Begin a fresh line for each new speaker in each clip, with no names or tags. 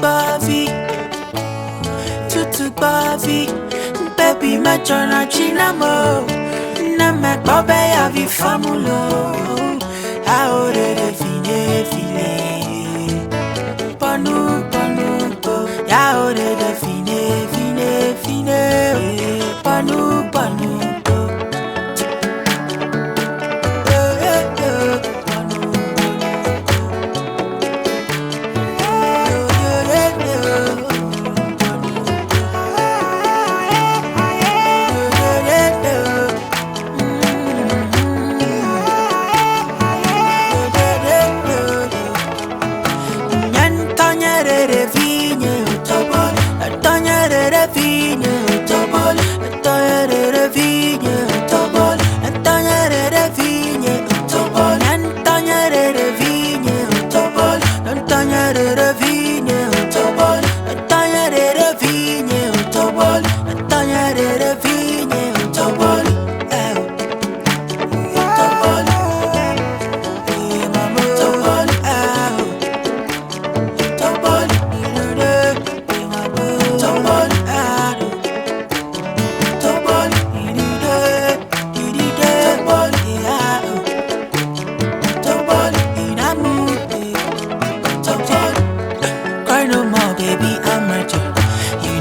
bavi, baby ma chona chinamo, na me babe ya vi famulo, aore de fine fine, panu panu po, ya ore de fine fine fine, panu panu po.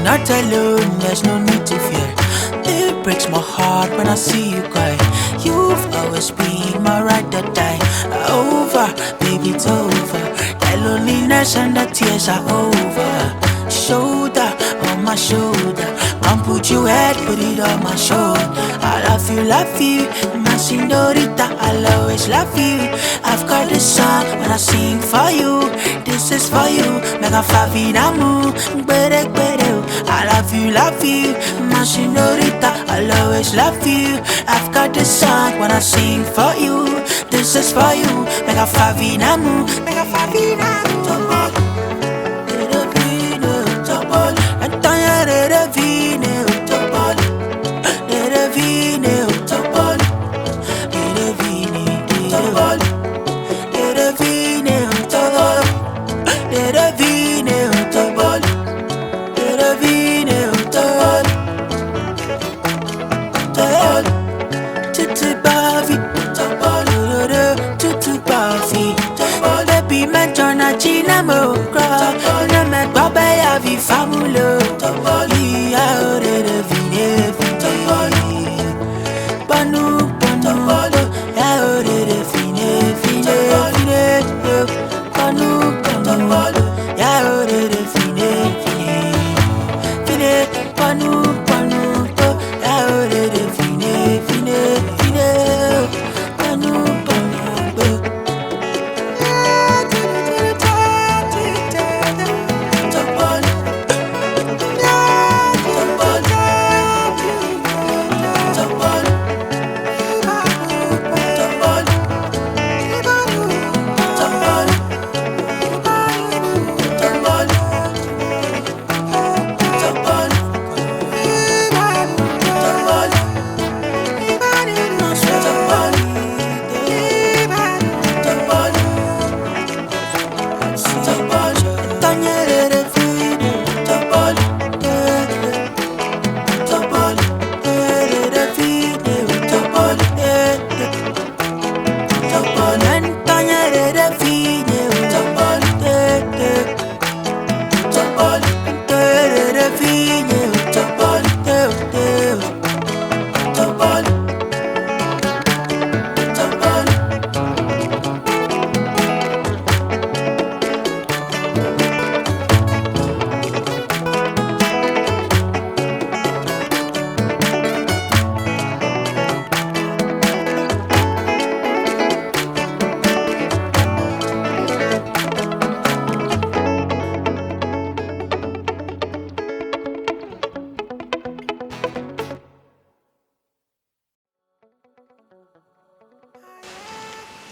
Not alone, there's no need to fear. It breaks my heart when I see you cry. You've always been my ride or die. Over, baby, it's over. The loneliness and the tears are over. Shoulder on my shoulder. Come put your head, put it on my shoulder. I love you, my señorita. I'll always love you. I've got this song when I sing for you. This is for you. Mega favinamu, bere bere. I love you, my señorita. I'll always love you. I've got this song when I sing for you. This is for you. Mega favinamu, mega favinamu. Chinamo, na me babe ya vi famulo, ya ore de vine vine, panu panu, ya ore de vine vine vine, panu panu, ya ore de vine vine, vine panu panu, ya ore de vine vine vine, panu panu.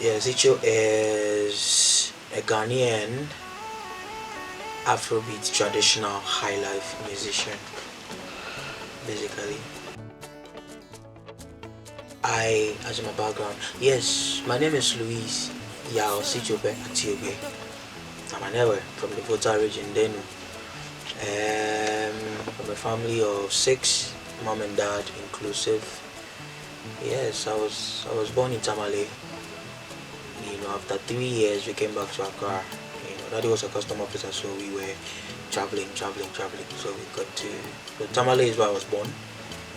Yeah, SITSO is a Ghanaian Afrobeat traditional high life musician. Basically, as my background, yes, my name is Louis Yao SITSO Atiobe. I'm an Ewe from the Volta region. Then From a family of 6, mom and dad inclusive. Yes, I was born in Tamale. After 3 years we came back to Accra. Daddy was a custom officer, so we were traveling. So we got to Tamale is where I was born.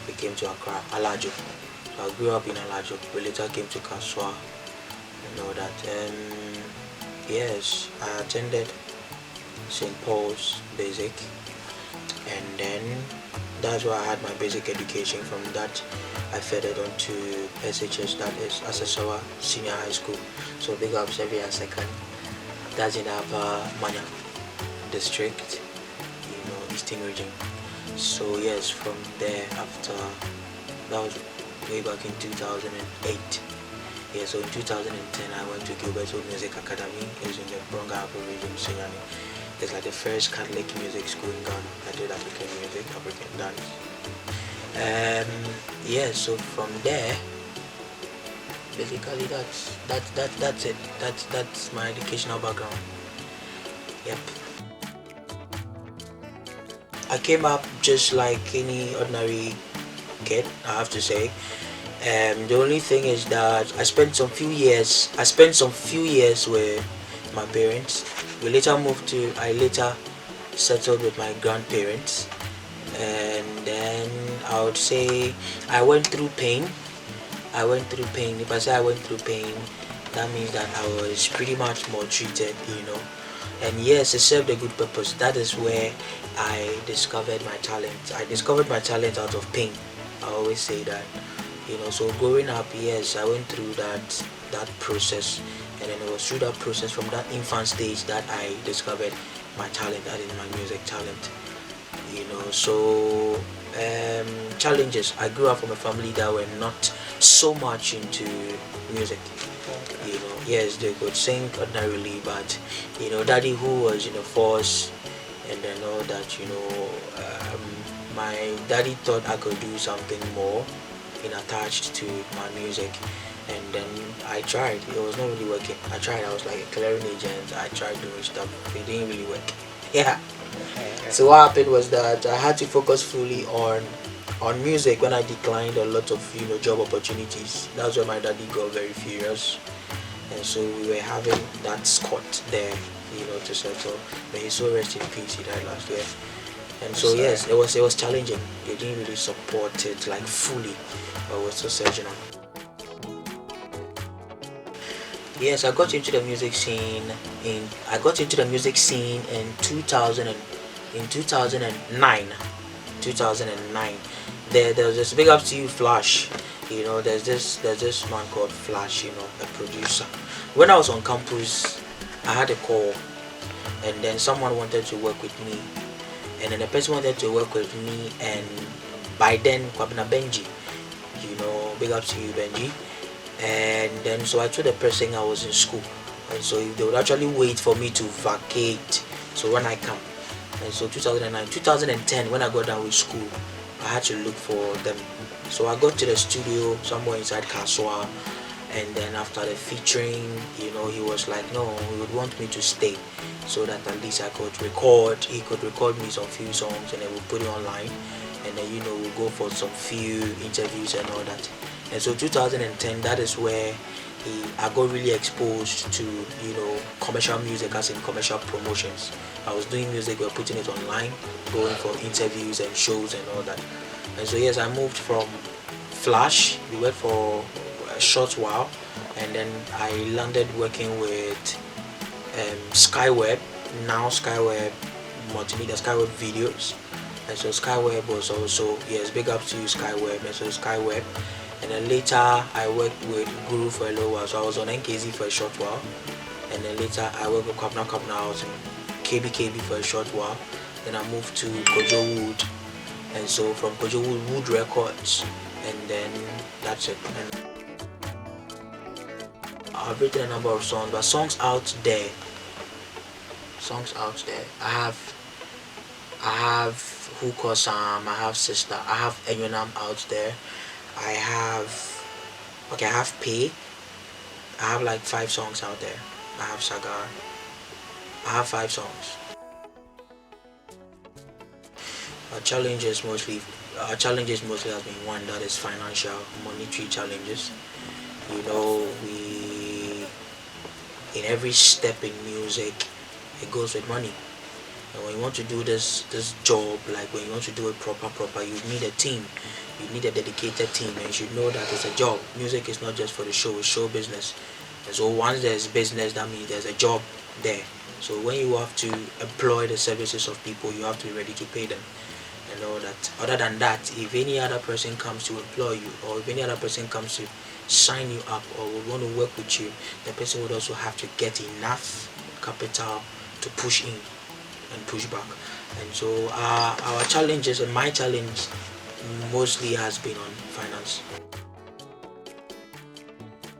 We came to Accra, Alajo. So I grew up in Alajo. We later came to Kaswa and all that. Yes, I attended St. Paul's Basic, and then that's where I had my basic education. From that, I furthered on to SHS, that is Asasawa Senior High School. So big up Sevier Second. That's in Upper Manya District, Eastern Region. So yes, from there, after that was way back in 2008. Yeah, so in 2010 I went to Gilberto Music Academy. It's in the Bronga Upper Region, Sinyani. It's like the first Catholic music school in Ghana. I did African music, African dance. Yeah, so from there, basically that's it. That's my educational background. Yep. I came up just like any ordinary kid, I have to say. The only thing is that I spent some few years with my parents. I later settled with my grandparents, and then I would say I went through pain. If I say I went through pain, that means that I was pretty much maltreated, And yes, it served a good purpose. That is where I discovered my talent. I discovered my talent out of pain. I always say that. So growing up, yes, I went through that process, and then it was through that process from that infant stage that I discovered my talent, that is my music talent. So challenges. I grew up from a family that were not so much into music. Yes, they could sing ordinarily, but daddy, who was in the force and then all that, my daddy thought I could do something more attached to my music, and then I tried. It was not really working. I was like a clearing agent. I tried doing stuff. It didn't really work. Yeah. So what happened was that I had to focus fully on music when I declined a lot of job opportunities. That's where my daddy got very furious, and so we were having that Scott there, to settle. May he so rest in peace. He died last year. And so yes, it was challenging. They didn't really support it like fully, but we're still surging on. Yes, I got into the music scene in 2009. 2009. There was this big up to you Flash. There's this man called Flash, a producer. When I was on campus, I had a call, and then someone wanted to work with me. And then the person wanted to work with me, and by then Kwabena Benji, big up to you Benji. And then so I told the person I was in school, and so they would actually wait for me to vacate, so when I come. And so 2010 when I got done with school, I had to look for them. So I got to the studio somewhere inside Kaswa, and then after the featuring, he was like, no, he would want me to stay so that at least I could record. He could record me some few songs, and then we'll put it online, and then we'll go for some few interviews and all that. And so 2010, that is where I got really exposed to commercial music, as in commercial promotions. I was doing music, we were putting it online, going for interviews and shows and all that. And so yes, I moved from Flash. We worked for a short while, and then I landed working with Skyweb, now Skyweb Multimedia, Skyweb Videos. And so Skyweb was also, yes, big up to you Skyweb. And so Skyweb, and then later I worked with Guru for a little while, so I was on NKZ for a short while, and then later I worked with Kapna. I was in KBKB for a short while. Then I moved to Kojo Wood, and so from Kojo Wood Records, and then that's it. And I've written a number of songs, but songs out there. I have Who Cause Sam, I have Sister, I have Enyonam out there. I have Pay. I have like 5 songs out there. I have Sagar. I have 5 songs. Our challenges mostly, has been one, that is financial, monetary challenges. You know, we in every step in music, it goes with money. And when you want to do this job, like when you want to do it proper, you need a team. You need a dedicated team, and you should know that it's a job. Music is not just for the show; it's show business. And so once there's business, that means there's a job there. So when you have to employ the services of people, you have to be ready to pay them. And all that. Other than that, if any other person comes to employ you, or if any other person comes to sign you up, or would want to work with you, the person would also have to get enough capital to push in and push back. And so our challenges, and my challenge mostly has been on finance.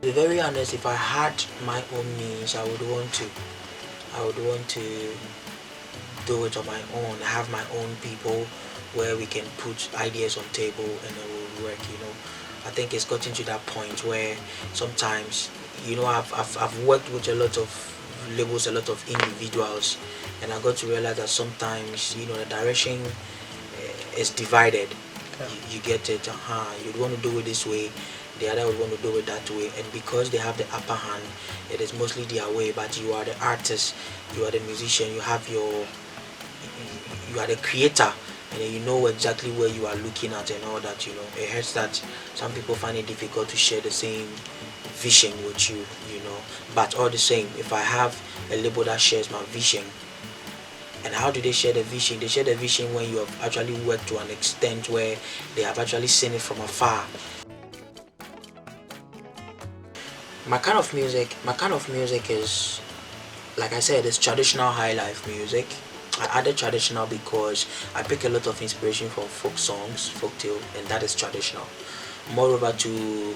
To be very honest, if I had my own means, I would want to do it on my own, have my own people where we can put ideas on table and then we'll work. I think it's gotten to that point where sometimes, I've worked with a lot of labels, a lot of individuals, and I got to realize that sometimes, the direction is divided. You get it. You'd want to do it this way, the other would want to do it that way, and because they have the upper hand, it is mostly their way. But you are the artist, you are the musician, you are the creator, and you know exactly where you are looking at and all that. It hurts that some people find it difficult to share the same vision with you. But all the same, if I have a label that shares my vision. And how do they share the vision? They share the vision when you have actually worked to an extent where they have actually seen it from afar. My kind of music is, like I said, it's traditional high life music. I added traditional because I pick a lot of inspiration from folk songs, folk tale, and that is traditional. Moreover, to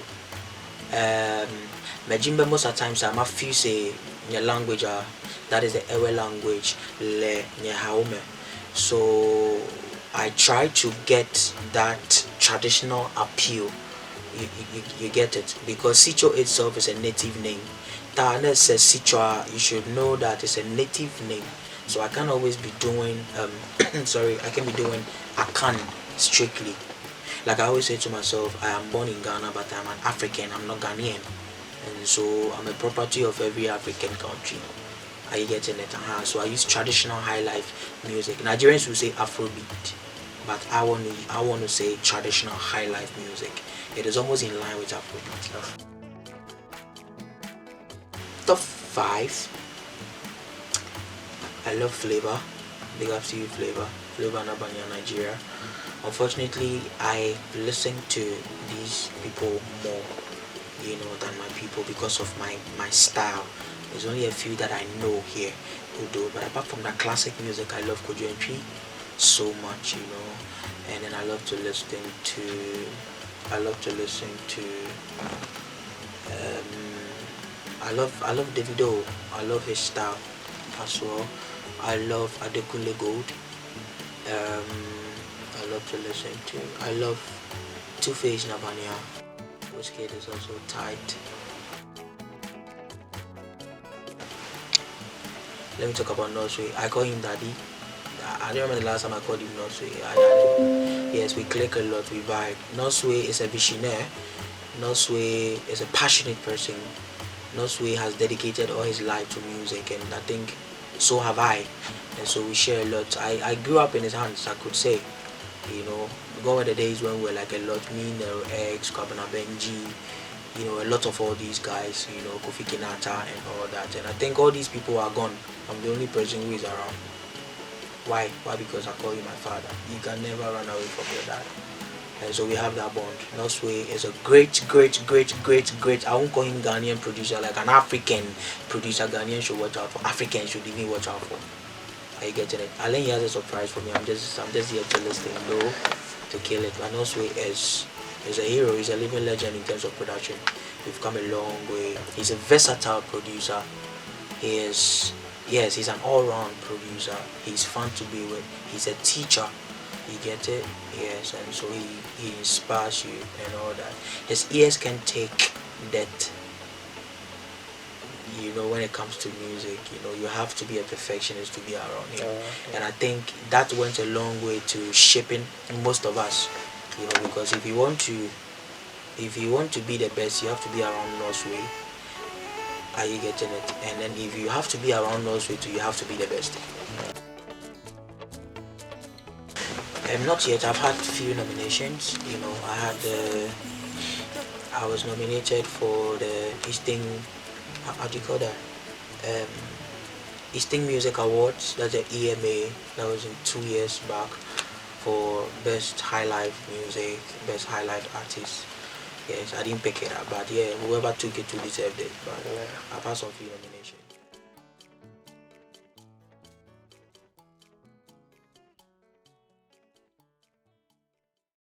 Majimbe, most of the times I'm a few say your language, that is the Ewe language, le Nyahaume. So I try to get that traditional appeal. You get it, because SITSO itself is a native name. Tane says SITSO, you should know that it's a native name. So I can't always be doing I can be doing Akan strictly. Like I always say to myself, I am born in Ghana, but I'm an African, I'm not Ghanaian. And so I'm a property of every African country. Are you getting it? So I use traditional high life music. Nigerians will say Afrobeat, but I want to say traditional high life music. It is almost in line with Afrobeat. Top 5. I love Flavor. Big up to you, Flavor Nabanya, Nigeria. Unfortunately, I listen to these people more, than my people because of my style. There's only a few that I know here who do, but apart from that classic music, I love Kojo Entry so much, and then I love to listen to I love Davido. I love his style as well. I love Adekunle Gold. I love Two-Face Nabania. Whiskey is also tight. Let me talk about NOSWAY. I call him Daddy. I don't remember the last time I called him NOSWAY. Yes, we click a lot, we vibe. NOSWAY is a visionaire. NOSWAY is a passionate person. NOSWAY has dedicated all his life to music, and I think so have I. And so we share a lot. I grew up in his hands, I could say. Go over the days when we were like a lot, me, Nero X, Kabana Benji, a lot of all these guys, Kofi Kinata and all that. And I think all these people are gone. I'm the only person who is around. Why? Because I call you my father. You can never run away from your dad. And so we have that bond. NOSWAY is a great, I won't call him Ghanaian producer, like an African producer. Ghanaian should watch out for. Africans should even watch out for. Are you getting it? Alain has a surprise for me. I'm just here to listen, to kill it. But NOSWAY is a hero. He's a living legend in terms of production. We've come a long way. He's a versatile producer. He's an all-round producer. He's fun to be with. He's a teacher. You get it? Yes, and so he inspires you and all that. His ears can take that. you know, when it comes to music, you know, you have to be a perfectionist to be around him.
Yeah.
And I think that went a long way to shaping most of us, you know, because if you want to be the best, you have to be around Northway. Are you getting it? And then if you have to be around Northway too, you have to be the best. Not yet. I've had few nominations. You know, I was nominated for the Eastern, how do you call that? Um, Eastern Music Awards. That's the EMA. That was in 2 years back for Best High Life Music, Best High Life Artist. Yes, I didn't pick it up, but yeah, whoever took it to deserved it. But
Yeah.
I've had some few nominations.